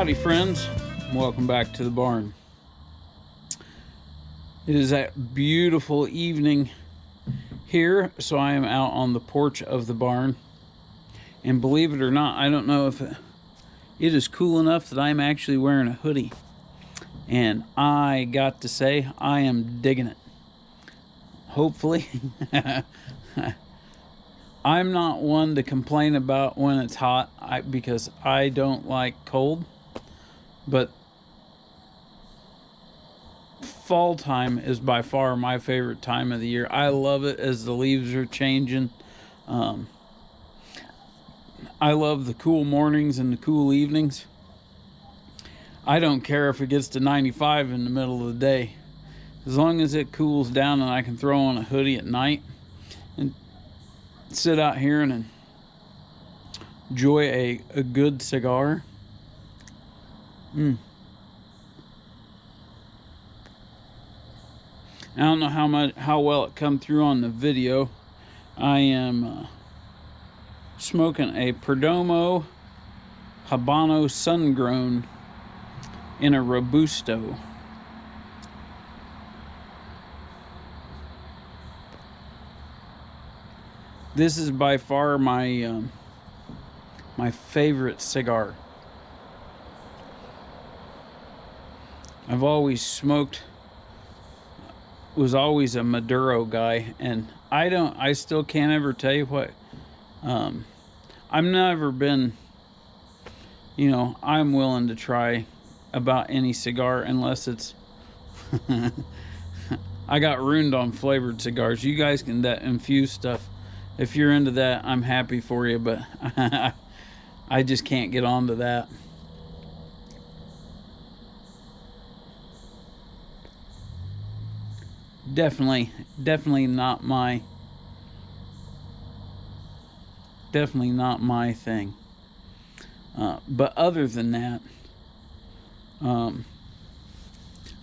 Howdy friends, welcome back to the barn. It is a beautiful evening here, so I am out on the porch of the barn, and believe it or not, I don't know if it is cool enough that I'm actually wearing a hoodie, and I got to say I am digging it. Hopefully I'm not one to complain about when it's hot because I don't like cold, but fall time is by far my favorite time of the year. I love it as the leaves are changing. I love the cool mornings and the cool evenings. I don't care if it gets to 95 in the middle of the day. As long as it cools down and I can throw on a hoodie at night and sit out here and enjoy a good cigar. I don't know how well it come through on the video. I am smoking a Perdomo Habano Sun-Grown in a Robusto. This is by far my my favorite cigar. I've always smoked, was always a Maduro guy, and I still can't ever tell you what. I've never been, I'm willing to try about any cigar unless it's I got ruined on flavored cigars. You guys can infuse stuff. If you're into that, I'm happy for you, but I just can't get onto that. Definitely not my thing. But other than that, I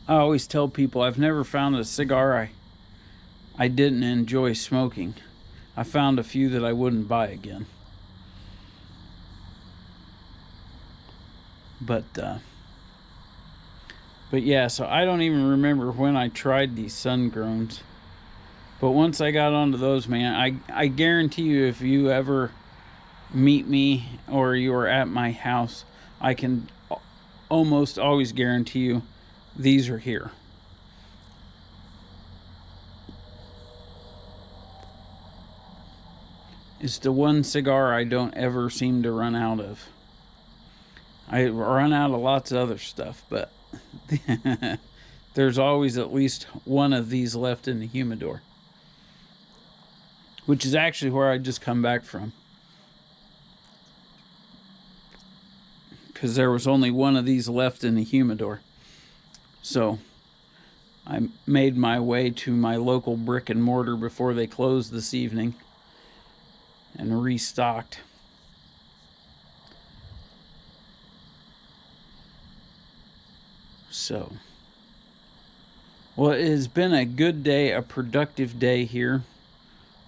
always tell people I've never found a cigar I didn't enjoy smoking. I found a few that I wouldn't buy again. But yeah, so I don't even remember when I tried these sun-growns. But once I got onto those, man, I guarantee you, if you ever meet me or you are at my house, I can almost always guarantee you these are here. It's the one cigar I don't ever seem to run out of. I run out of lots of other stuff, but there's always at least one of these left in the humidor, which is actually where I just come back from, because there was only one of these left in the humidor. So I made my way to my local brick and mortar before they closed this evening and restocked. So, well, it has been a good day, a productive day here.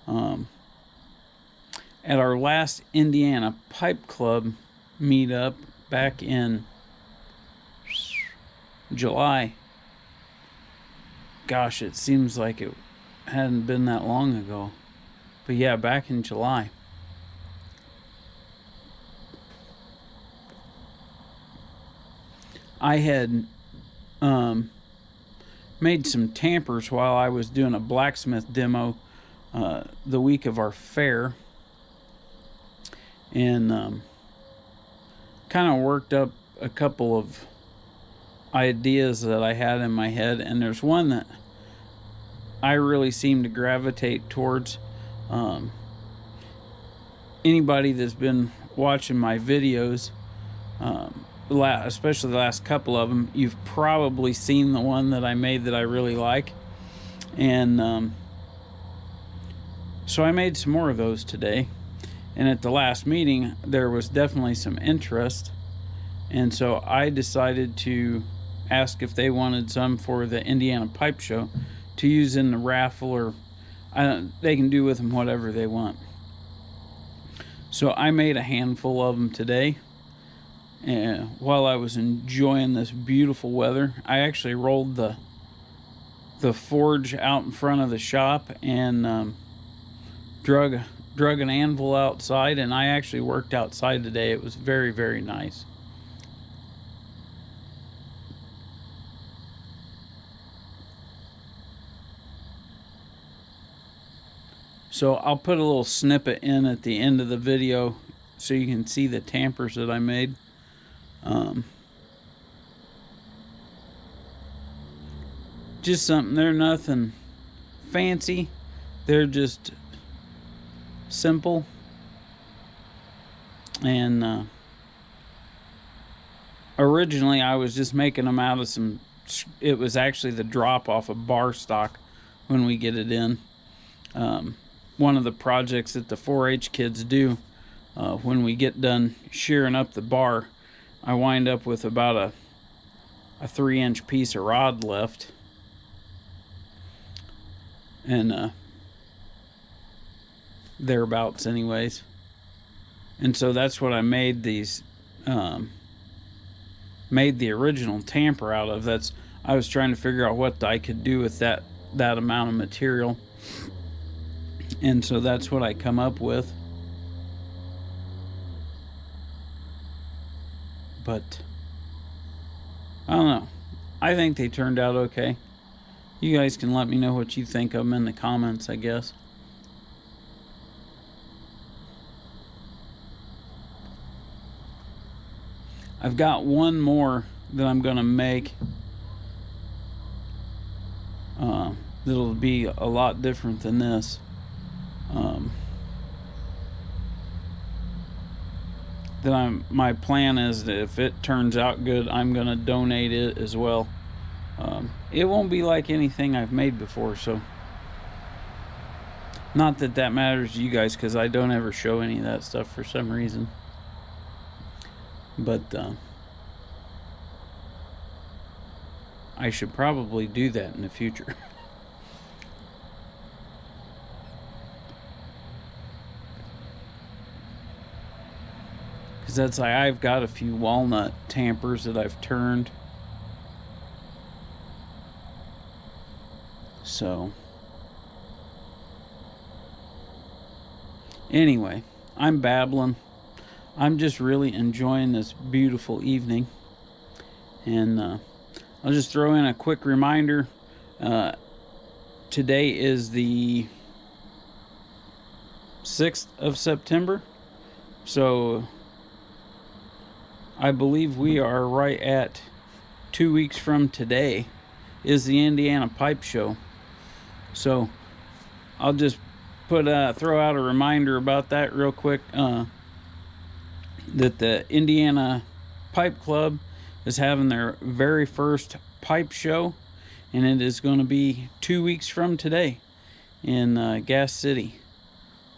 At our last Indiana Pipe Club meetup back in July. Gosh, it seems like it hadn't been that long ago. But yeah, back in July. I had made some tampers while I was doing a blacksmith demo the week of our fair, and kind of worked up a couple of ideas that I had in my head, and there's one that I really seem to gravitate towards. Anybody that's been watching my videos, especially the last couple of them, you've probably seen the one that I made that I really like. And so I made some more of those today. And at the last meeting, there was definitely some interest. And so I decided to ask if they wanted some for the Indiana Pipe Show to use in the raffle, or they can do with them whatever they want. So I made a handful of them today. And while I was enjoying this beautiful weather, I actually rolled the forge out in front of the shop and drug an anvil outside, and I actually worked outside today. It was very, very nice. So I'll put a little snippet in at the end of the video so you can see the tampers that I made. Just something, they're nothing fancy, they're just simple, and originally I was just making them out of some, it was actually the drop off of bar stock when we get it in. One of the projects that the 4-H kids do, when we get done shearing up the bar, I wind up with about a 3-inch piece of rod left. And thereabouts anyways. And so that's what I made these, made the original tamper out of. I was trying to figure out what I could do with that amount of material. And so that's what I come up with. But I don't know, I think they turned out okay. You guys can let me know what you think of them in the comments, I guess. I've got one more that I'm gonna make that'll be a lot different than this. My plan is that if it turns out good, I'm gonna donate it as well. It won't be like anything I've made before, so not that that matters to you guys, because I don't ever show any of that stuff for some reason. But I should probably do that in the future. Because that's like, I've got a few walnut tampers that I've turned. So anyway, I'm babbling. I'm just really enjoying this beautiful evening. And I'll just throw in a quick reminder. Today is the 6th of September. So I believe we are right at 2 weeks from today is the Indiana Pipe Show. So I'll just throw out a reminder about that real quick, that the Indiana Pipe Club is having their very first pipe show, and it is going to be 2 weeks from today in Gas City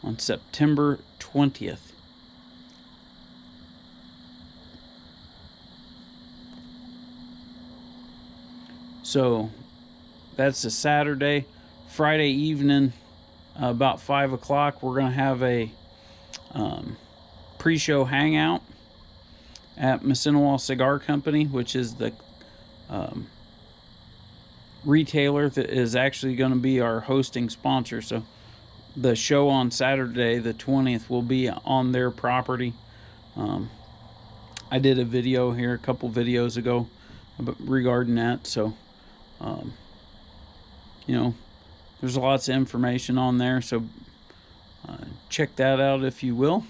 on September 20th. So that's a Saturday. Friday evening, about 5 o'clock, we're going to have a pre-show hangout at Massinowall Cigar Company, which is the retailer that is actually going to be our hosting sponsor. So the show on Saturday the 20th will be on their property. I did a video here a couple videos ago regarding that, so you know, there's lots of information on there, so check that out if you will.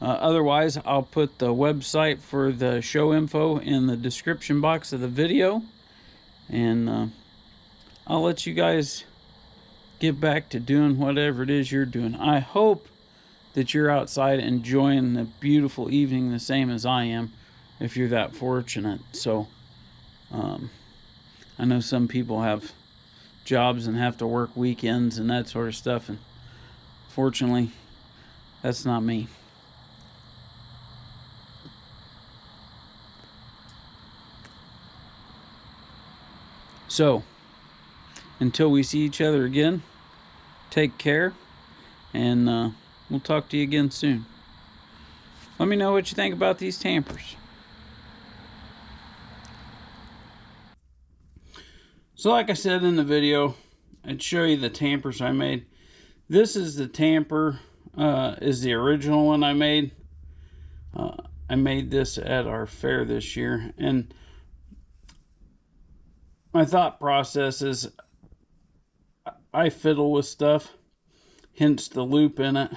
Otherwise, I'll put the website for the show info in the description box of the video, and I'll let you guys get back to doing whatever it is you're doing. I hope that you're outside enjoying the beautiful evening the same as I am, if you're that fortunate. So I know some people have jobs and have to work weekends and that sort of stuff, and fortunately that's not me. So until we see each other again, take care, and we'll talk to you again soon. Let me know what you think about these tampers. So like I said in the video, I'd show you the tampers I made. This is the tamper, is the original one I made. I made this at our fair this year, and my thought process is I fiddle with stuff, hence the loop in it,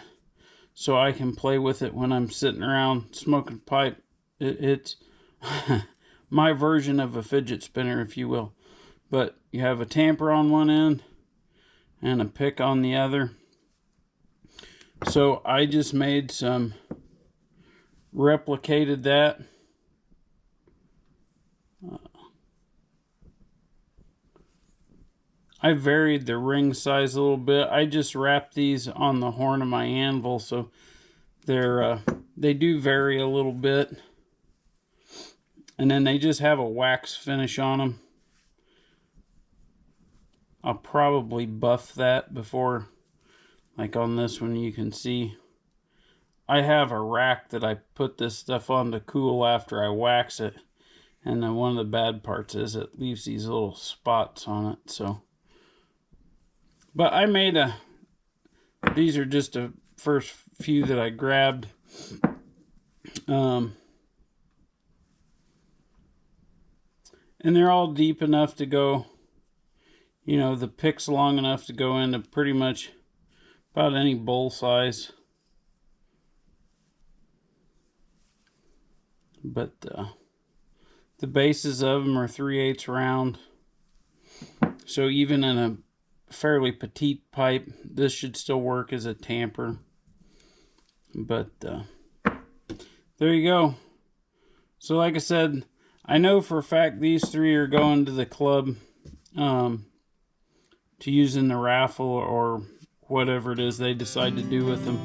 so I can play with it when I'm sitting around smoking pipe. It's my version of a fidget spinner, if you will. But you have a tamper on one end and a pick on the other. So I just made some, replicated that. I varied the ring size a little bit. I just wrapped these on the horn of my anvil, so they do vary a little bit. And then they just have a wax finish on them. I'll probably buff that before, like on this one you can see. I have a rack that I put this stuff on to cool after I wax it. And then one of the bad parts is it leaves these little spots on it, so. But I made these are just the first few that I grabbed. And they're all deep enough to go, you know, the pick's long enough to go into pretty much about any bowl size. But the bases of them are 3/8 round. So even in a fairly petite pipe, this should still work as a tamper. But there you go. So like I said, I know for a fact these three are going to the club to use in the raffle or whatever it is they decide to do with them.